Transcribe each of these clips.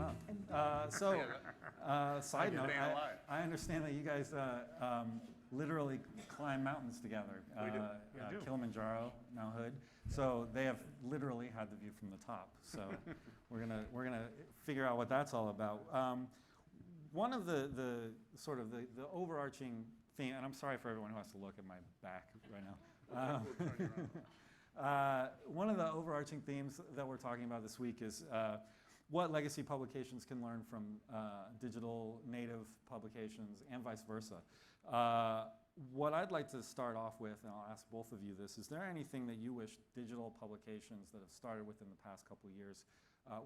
out. Side note, I understand that you guys literally climb mountains together. We do. Kilimanjaro, Mount Hood. So they have literally had the view from the top. So we're gonna figure out what that's all about. One of the sort of the overarching theme, and I'm sorry for everyone who has to look at my back right now. One of the overarching themes that we're talking about this week is what legacy publications can learn from digital native publications and vice versa. What I'd like to start off with, and I'll ask both of you this, is there anything that you wish digital publications that have started within the past couple of years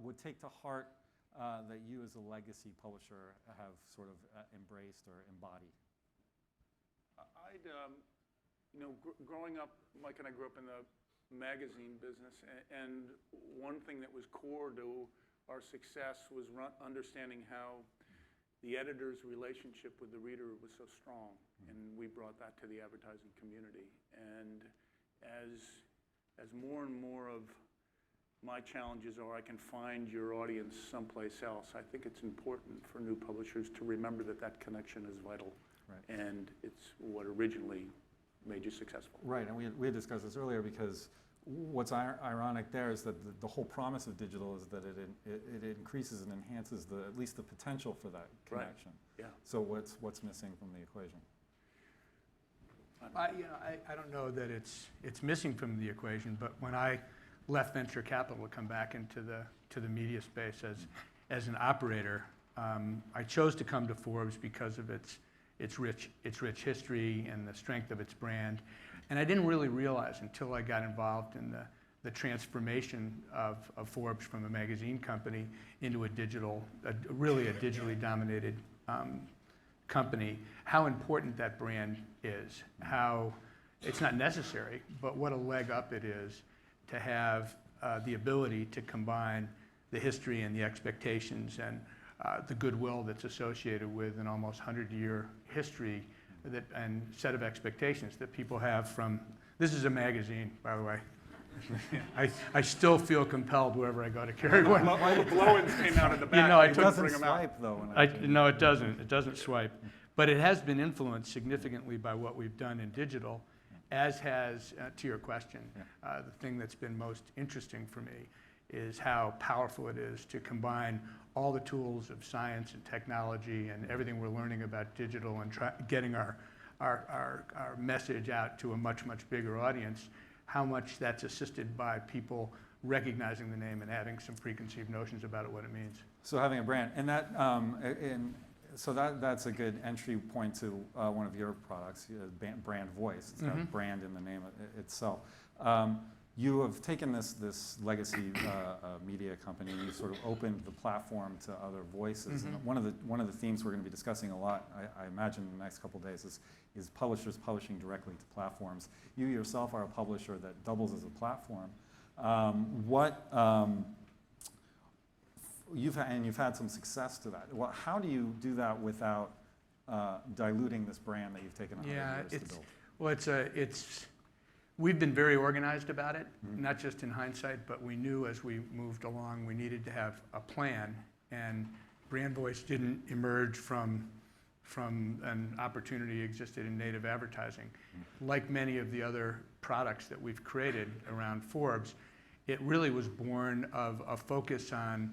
would take to heart that you as a legacy publisher have sort of embraced or embodied? Growing up, Mike and I grew up in the magazine business, and one thing that was core to our success was understanding how the editor's relationship with the reader was so strong, and we brought that to the advertising community. And as more and more of my challenges are, I can find your audience someplace else, I think it's important for new publishers to remember that that connection is vital. Right. And it's what originally made you successful. Right, and we had discussed this earlier, because what's ironic there is that the whole promise of digital is that it increases and enhances at least the potential for that connection. Right. Yeah. So what's missing from the equation? I don't know that it's missing from the equation, but when I left venture capital to come back into the media space as an operator, I chose to come to Forbes because of its rich history and the strength of its brand. And I didn't really realize until I got involved in the transformation of Forbes from a magazine company into a really digitally dominated company, how important that brand is, how it's not necessary, but what a leg up it is to have the ability to combine the history and the expectations and the goodwill that's associated with an almost 100-year history and set of expectations that people have from, this is a magazine, by the way. I still feel compelled wherever I go to carry one. All the blow-ins came out of the back. It doesn't swipe, though. No, it doesn't. It doesn't swipe. But it has been influenced significantly by what we've done in digital, as has, to your question, the thing that's been most interesting for me is how powerful it is to combine all the tools of science and technology and everything we're learning about digital and getting our message out to a much, much bigger audience, how much that's assisted by people recognizing the name and having some preconceived notions about what it means. So having a brand, and that's a good entry point to one of your products, Brand Voice. It's got brand in the name itself. You have taken this legacy media company and you sort of opened the platform to other voices. And one of the themes we're going to be discussing a lot, I imagine, in the next couple of days is publishers publishing directly to platforms. You yourself are a publisher that doubles as a platform. You've had some success to that. How do you do that without diluting this brand that you've taken 100 years to build? Well, we've been very organized about it, not just in hindsight, but we knew as we moved along we needed to have a plan, and Brand Voice didn't emerge from an opportunity existed in native advertising. Like many of the other products that we've created around Forbes, it really was born of a focus on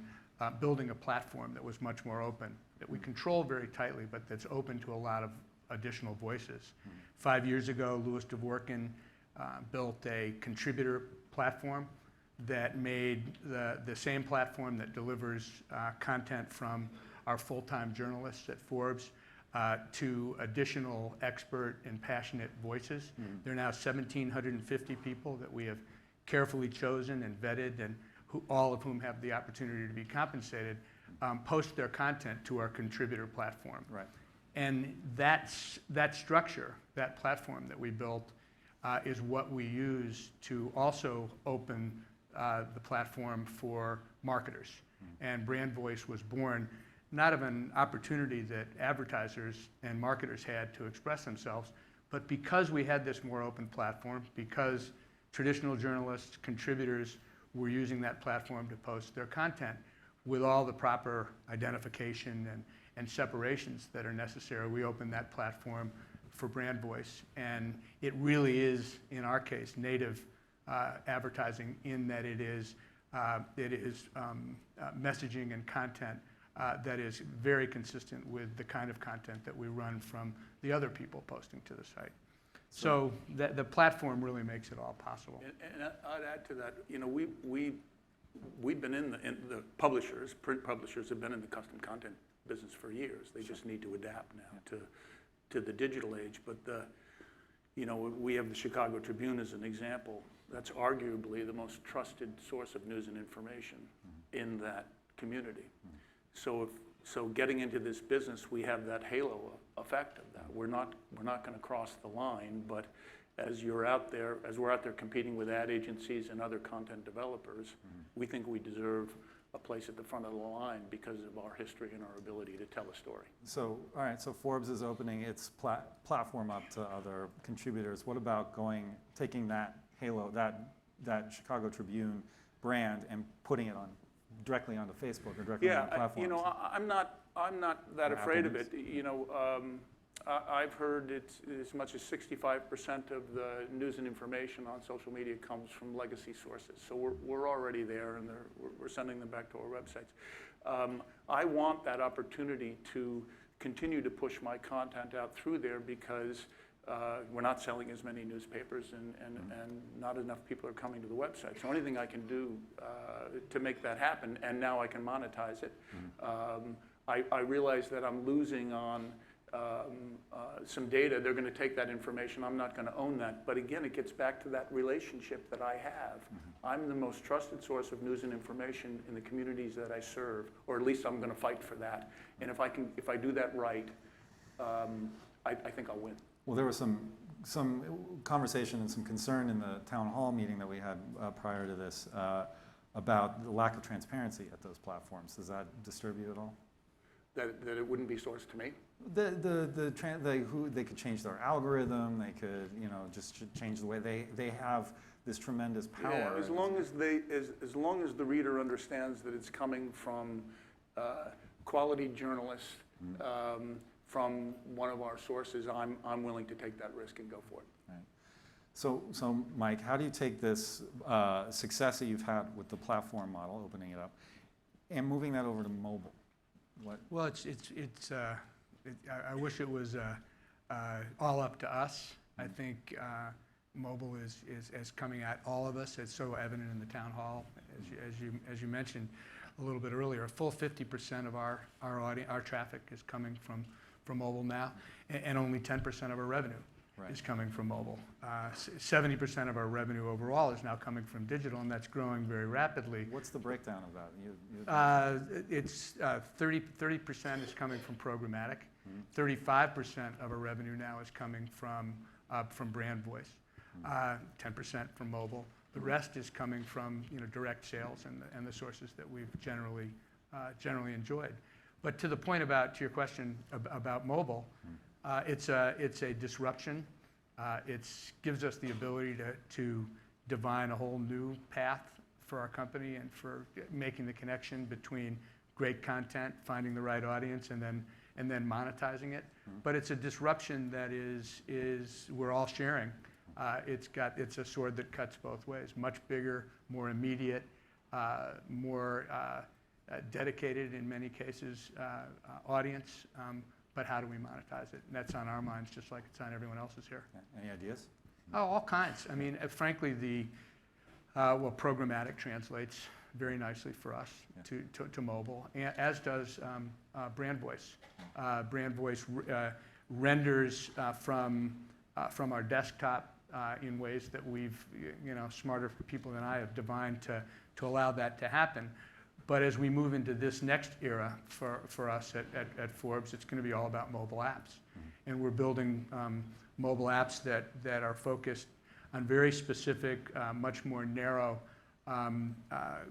building a platform that was much more open, that we control very tightly, but that's open to a lot of additional voices. 5 years ago, Louis Dvorkin built a contributor platform that made the same platform that delivers content from our full-time journalists at Forbes to additional expert and passionate voices. There are now 1,750 people that we have carefully chosen and vetted, and all of whom have the opportunity to be compensated, post their content to our contributor platform. Right. And that structure, that platform that we built, is what we use to also open the platform for marketers. And Brand Voice was born not of an opportunity that advertisers and marketers had to express themselves, but because we had this more open platform, because traditional journalists, contributors were using that platform to post their content, with all the proper identification and separations that are necessary, we open that platform for brand voice. And it really is, in our case, native advertising in that it is messaging and content that is very consistent with the kind of content that we run from the other people posting to the site. So the platform really makes it all possible. And I'd add to that, you know, we've been in the publishers, print publishers have been in the custom content business for years. They just need to adapt now to the digital age. But you know, we have the Chicago Tribune as an example. That's arguably the most trusted source of news and information in that community. So getting into this business, we have that halo effect of that. We're not going to cross the line, but as we're out there competing with ad agencies and other content developers, we think we deserve a place at the front of the line because of our history and our ability to tell a story. So, all right, so Forbes is opening its platform up to other contributors. What about taking that halo, that Chicago Tribune brand and putting it directly onto Facebook or directly on platforms? You know, I'm not that afraid of it. You know, I've heard it's as much as 65% of the news and information on social media comes from legacy sources. So we're already there, and we're sending them back to our websites. I want that opportunity to continue to push my content out through there because we're not selling as many newspapers and not enough people are coming to the website. So anything I can do to make that happen, and now I can monetize it. I realize that I'm losing on some data. They're going to take that information. I'm not going to own that. But again, it gets back to that relationship that I have. I'm the most trusted source of news and information in the communities that I serve, or at least I'm going to fight for that. And if I do that right, I think I'll win. Well, there was some conversation and some concern in the town hall meeting that we had prior to this about the lack of transparency at those platforms. Does that disturb you at all? That it wouldn't be sourced to me? They could change their algorithm. They could, you know, just change the way they have this tremendous power. Yeah, as long as the reader understands that it's coming from quality journalists from one of our sources, I'm willing to take that risk and go for it. Right. So Mike, how do you take this success that you've had with the platform model, opening it up, and moving that over to mobile? Well, I wish it was all up to us. I think mobile is coming at all of us. It's so evident in the town hall, as you mentioned a little bit earlier. A full 50% of our traffic is coming from mobile now, and only 10% of our revenue is coming from mobile. 70% of our revenue overall is now coming from digital, and that's growing very rapidly. What's the breakdown of that? It's 30% is coming from programmatic. 35% of our revenue now is coming from brand voice. 10% from mobile. The rest is coming from direct sales and the sources that we've generally enjoyed. But to your question about mobile, it's a disruption. It gives us the ability to divine a whole new path for our company and for making the connection between great content, finding the right audience, and then monetizing it. But it's a disruption that is we're all sharing. It's a sword that cuts both ways. Much bigger, more immediate, more dedicated in many cases audience. But how do we monetize it? And that's on our minds, just like it's on everyone else's here. Any ideas? Oh, all kinds. I mean, frankly, programmatic translates very nicely for us to mobile, as does brand voice. Brand voice renders from our desktop in ways that we've, smarter people than I have divined to allow that to happen. But as we move into this next era for us at Forbes, it's going to be all about mobile apps. And we're building mobile apps that are focused on very specific, much more narrow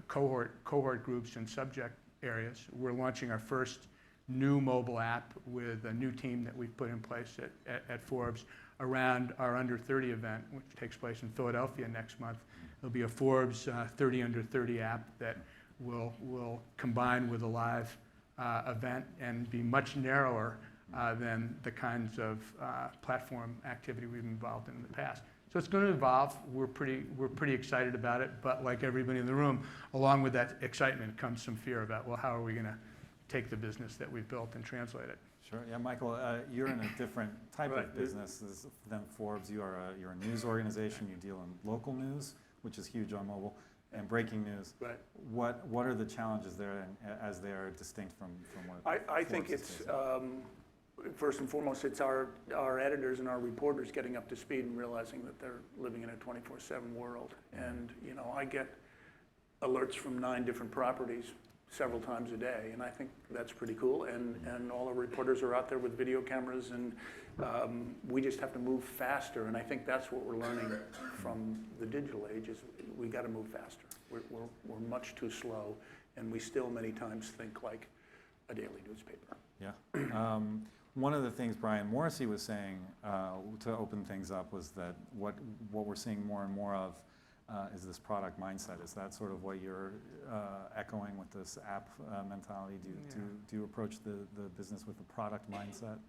cohort groups and subject areas. We're launching our first new mobile app with a new team that we've put in place at Forbes around our Under 30 event, which takes place in Philadelphia next month. There'll be a Forbes 30 Under 30 app that will combine with a live event and be much narrower than the kinds of platform activity we've been involved in the past. So it's going to evolve. We're pretty excited about it, but like everybody in the room, along with that excitement comes some fear about, well, how are we going to take the business that we've built and translate it? Sure. Yeah, Michael, you're in a different type Right. of business than Forbes. You're a news organization. You deal in local news, which is huge on mobile, and breaking news. Right. What are the challenges there, as they are distinct from what I think Forbes is it's, facing? first and foremost, it's our editors and our reporters getting up to speed and realizing that they're living in a 24/7 world. And, you know, I get alerts from 9 different properties several times a day, and I think that's pretty cool. And all our reporters are out there with video cameras, and we just have to move faster. And I think that's what we're learning from the digital age, is we got to move faster. We're much too slow, and we still many times think like a daily newspaper. Yeah. One of the things Brian Morrissey was saying to open things up was that what we're seeing more and more of is this product mindset. Is that sort of what you're echoing with this app mentality? Do you approach the business with the product mindset?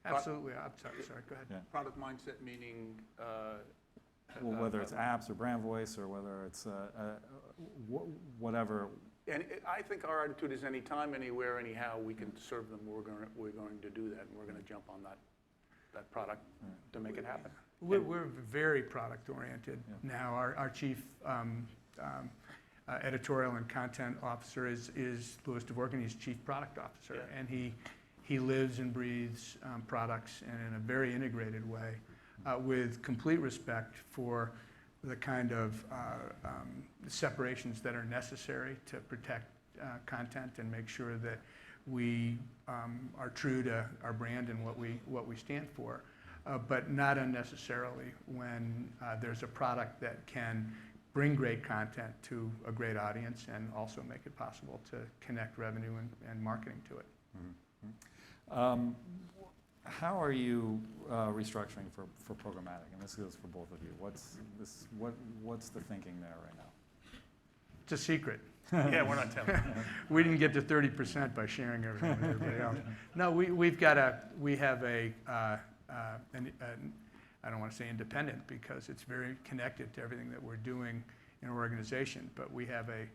Absolutely. I'm sorry, go ahead. Yeah. Product mindset meaning? Well, whether it's apps or brand voice or whether it's whatever. And I think our attitude is anytime, anywhere, anyhow we can serve them, we're going to do that, and we're going to jump on that product to make it happen. We're very product oriented now. Our chief editorial and content officer is Louis Dvorkin. He's chief product officer, and he lives and breathes products, and in a very integrated way, with complete respect for the kind of separations that are necessary to protect content and make sure that we are true to our brand and what we stand for, but not unnecessarily when there's a product that can bring great content to a great audience and also make it possible to connect revenue and marketing to it. Mm-hmm. How are you restructuring for programmatic? And this goes for both of you. What's the thinking there right now? It's a secret. Yeah, we're not telling. We didn't get to 30% by sharing everything with everybody else. No, we have a I don't want to say independent because it's very connected to everything that we're doing in our organization, but we have a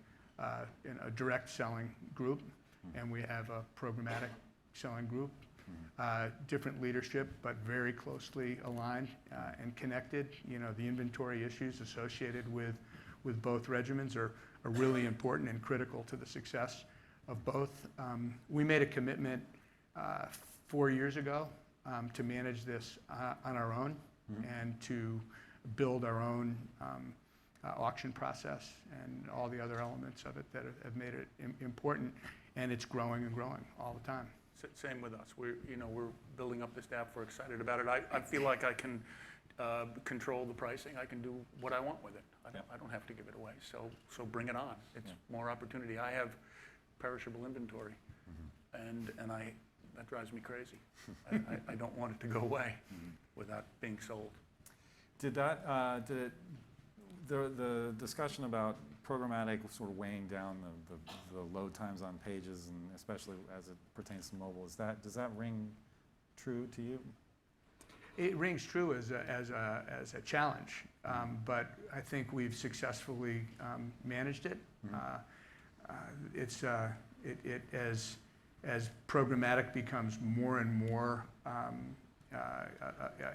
direct selling group, and we have a programmatic selling group. Different leadership, but very closely aligned and connected. You know, the inventory issues associated with both regimens are really important and critical to the success of both. We made a commitment 4 years ago to manage this on our own and to build our own auction process and all the other elements of it that have made it important, and it's growing and growing all the time. Same with us. We're building up the staff. We're excited about it. I feel like I can control the pricing. I can do what I want with it. I don't have to give it away. So bring it on. It's more opportunity. I have perishable inventory, and that drives me crazy. I don't want it to go away without being sold. Did the discussion about programmatic sort of weighing down the load times on pages, and especially as it pertains to mobile, does that ring true to you? It rings true as a challenge, but I think we've successfully managed it. As programmatic becomes more and more,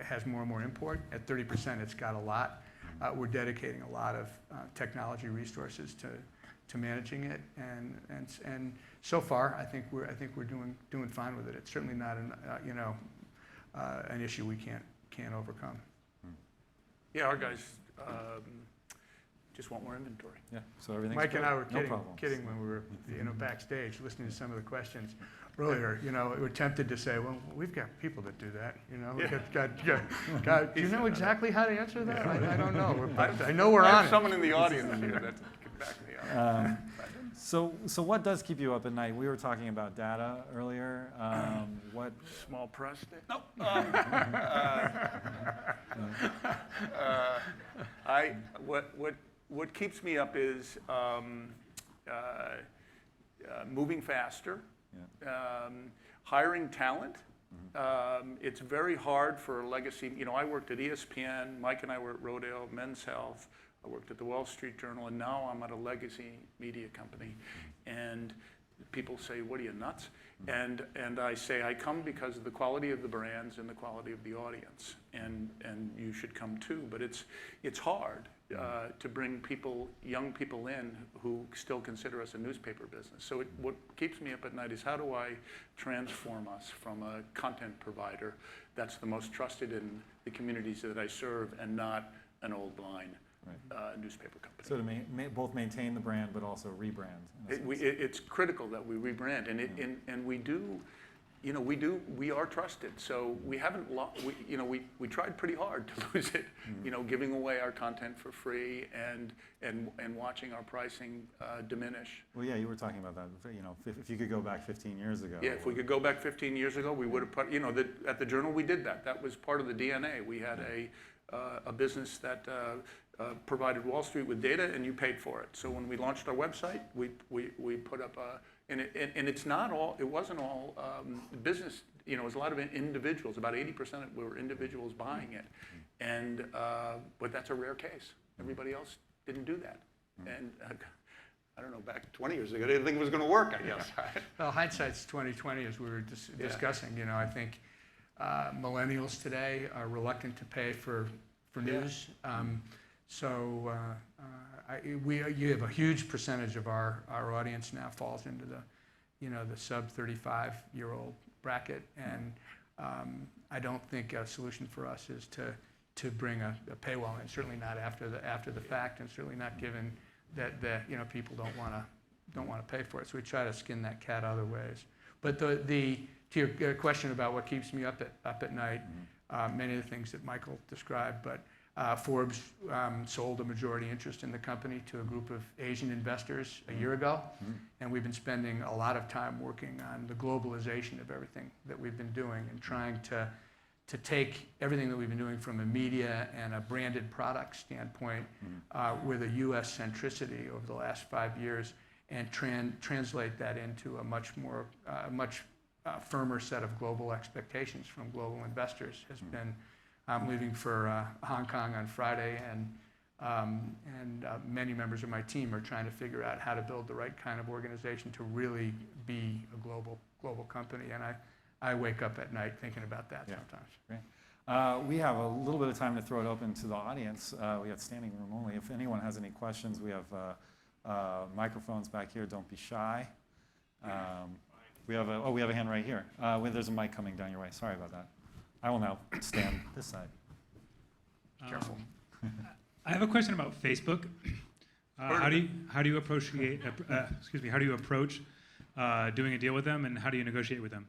has more and more import. At 30%, it's got a lot. We're dedicating a lot of technology resources to managing it, and so far I think we're doing fine with it. It's certainly not an issue we can't overcome. Yeah, our guys just want more inventory. Yeah, so everything's Mike good. and I were No kidding when we were backstage listening to some of the questions earlier. We're tempted to say, well, we've got people that do that. Do you know exactly how to answer that? I don't know. I know we're I on have it. someone in the audience here that can back me up. So what does keep you up at night? We were talking about data earlier. What? Small press day? No. What keeps me up is moving faster, Yeah. hiring talent. It's very hard for a legacy. I worked at ESPN. Mike and I were at Rodale, Men's Health. I worked at the Wall Street Journal, and now I'm at a legacy media company. And people say, "What are you, nuts?" And I say, I come because of the quality of the brands and the quality of the audience, and you should come too. But it's hard to bring young people in who still consider us a newspaper business. So what keeps me up at night is, how do I transform us from a content provider that's the most trusted in the communities that I serve, and not an old line newspaper company. So to both maintain the brand, but also rebrand. It's critical that we rebrand, and we do. We are trusted. So we haven't lost. We tried pretty hard to lose it. Giving away our content for free and watching our pricing diminish. Well, yeah, you were talking about that. If you could go back 15 years ago. Yeah, if we could go back 15 years ago, we would have put. At the Journal, we did that. That was part of the DNA. We had a business that provided Wall Street with data, and you paid for it. So when we launched our website, we put up and it's not all. It wasn't all business. It was a lot of individuals. About 80% were individuals buying it, and but that's a rare case. Everybody else didn't do that, and. I don't know, back 20 years ago, they didn't think it was going to work, I guess. Well, hindsight's 2020, as we were discussing. I think millennials today are reluctant to pay for news. You have a huge percentage of our audience now falls into the sub 35-year-old bracket, and I don't think a solution for us is to bring a paywall in. Certainly not after the fact, and certainly not given that people don't want to pay for it. So we try to skin that cat other ways. But to your question about what keeps me up at night, many of the things that Michael described, but Forbes sold a majority interest in the company to a group of Asian investors a year ago, and we've been spending a lot of time working on the globalization of everything that we've been doing, and trying to take everything that we've been doing from a media and a branded product standpoint with a U.S. centricity over the last 5 years, and translate that into a much firmer set of global expectations from global investors. Has been. I'm leaving for Hong Kong on Friday, and many members of my team are trying to figure out how to build the right kind of organization to really be a global company. And I wake up at night thinking about that sometimes. Great. We have a little bit of time to throw it open to the audience. We have standing room only. If anyone has any questions, we have microphones back here. Don't be shy. We have a hand right here. There's a mic coming down your way. Sorry about that. I will now stand this side. Careful. I have a question about Facebook. How do you approach doing a deal with them, and how do you negotiate with them?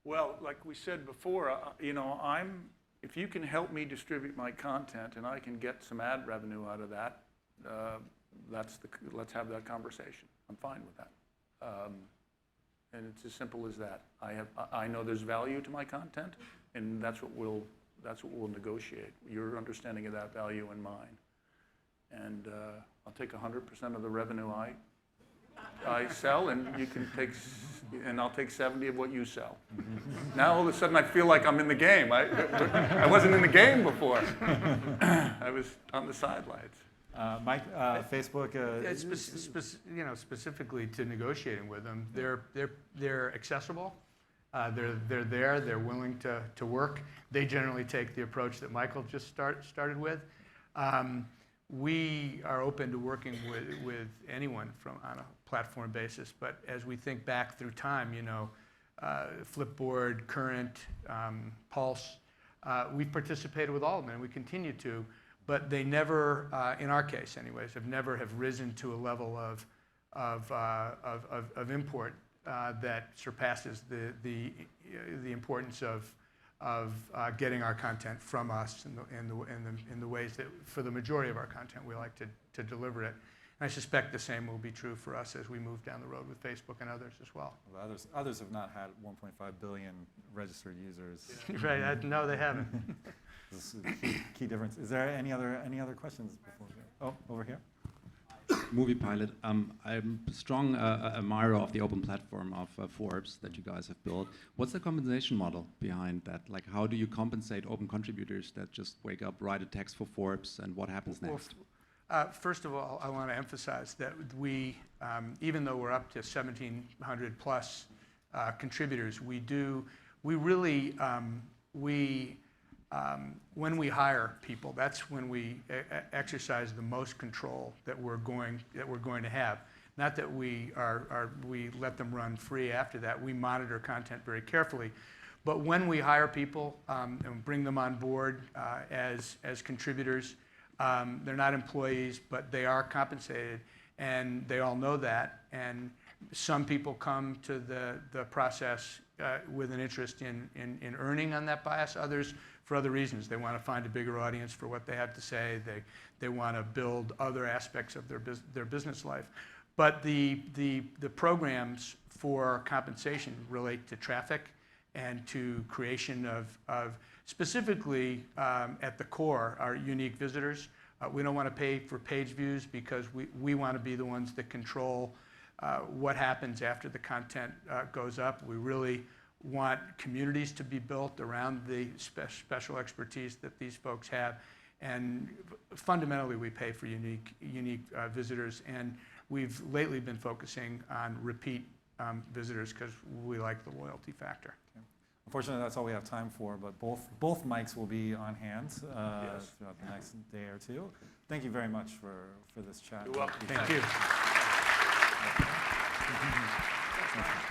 Well, like we said before, if you can help me distribute my content and I can get some ad revenue out of that, let's have that conversation. I'm fine with that. And it's as simple as that. I know there's value to my content, and that's what we'll negotiate. Your understanding of that value and mine. And I'll take 100% of the revenue I sell, and you can take, and I'll take 70 of what you sell. Now all of a sudden I feel like I'm in the game. I wasn't in the game before. I was on the sidelines. Mike, Facebook. Specifically to negotiating with them, they're accessible. They're there. They're willing to work. They generally take the approach that Michael just started with. We are open to working with anyone on a platform basis, but as we think back through time, Flipboard, Current, Pulse, we've participated with all of them, and we continue to. But they never, in our case anyways, have risen to a level of import that surpasses the importance of getting our content from us in the ways that, for the majority of our content, we like to deliver it. And I suspect the same will be true for us as we move down the road with Facebook and others as well. Others have not had 1.5 billion registered users. Right? No, they haven't. This is a key difference. Is there any other questions before we go? Oh, over here. movie pilot. I'm a strong admirer of the open platform of Forbes that you guys have built. What's the compensation model behind that? Like, how do you compensate open contributors that just wake up, write a text for Forbes, and what happens next? First of all, I want to emphasize that we, even though we're up to 1,700 plus contributors, when we hire people, that's when we exercise the most control that we're going to have. Not that we let them run free after that. We monitor content very carefully. But when we hire people and bring them on board as contributors, they're not employees, but they are compensated, and they all know that. And some people come to the process with an interest in earning on that bias. Others, for other reasons, they want to find a bigger audience for what they have to say. They want to build other aspects of their business life. But the programs for compensation relate to traffic and to creation of specifically at the core, our unique visitors. We don't want to pay for page views because we want to be the ones that control what happens after the content goes up. We really want communities to be built around the special expertise that these folks have. And fundamentally, we pay for unique visitors. And we've lately been focusing on repeat visitors because we like the loyalty factor. Okay. Unfortunately, that's all we have time for, but both mics will be on hand throughout the next day or two. Thank you very much for this chat. You're welcome. Thank you. Thank you.